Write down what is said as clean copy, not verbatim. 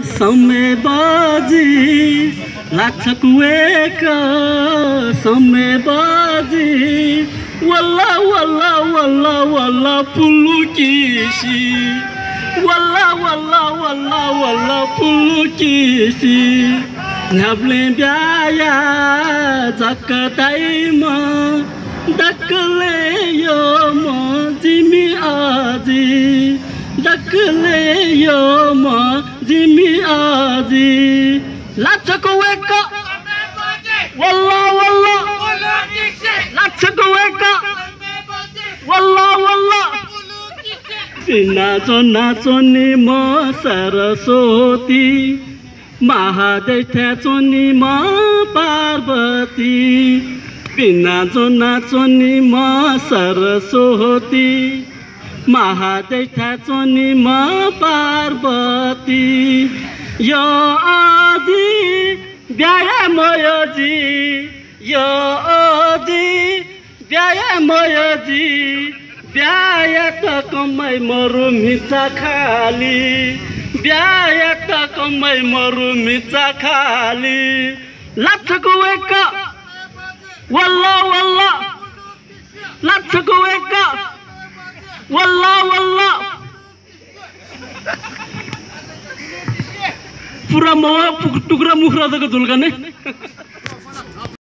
समय बाजी लाग्छ कुएका समय बाजी वल्ला वल्ला वल्ला वल्ला पुलुकिसी वल्ला वल्ला वल्ला वल्ला पुलुकिसी न्याब्ले ब्याया जक्कटाइमा दक्कले यो म जिमी आजी दक्कले यो म जिमी आजी लाछको वेक वल्ला वल्ला लाछको वेक वल्ला वल्ला नाचो नाचोनी म सरस्वती महादेव थ्याचोनी म पार्वती नाचो नाचोनी म सरस्वती महादेव थ्याचोनी म पार्वती यो आजी व्यायामयजी यो आजी व्यायामयजी व्याया त कमै मरु मिचा खाली व्याया त कमै मरु मिचा खाली लाछको वेक वल्ला वल्ला लाछको वेक वल्ला वल्ला पूरा टुकड़ा मुखरा झुल्का ने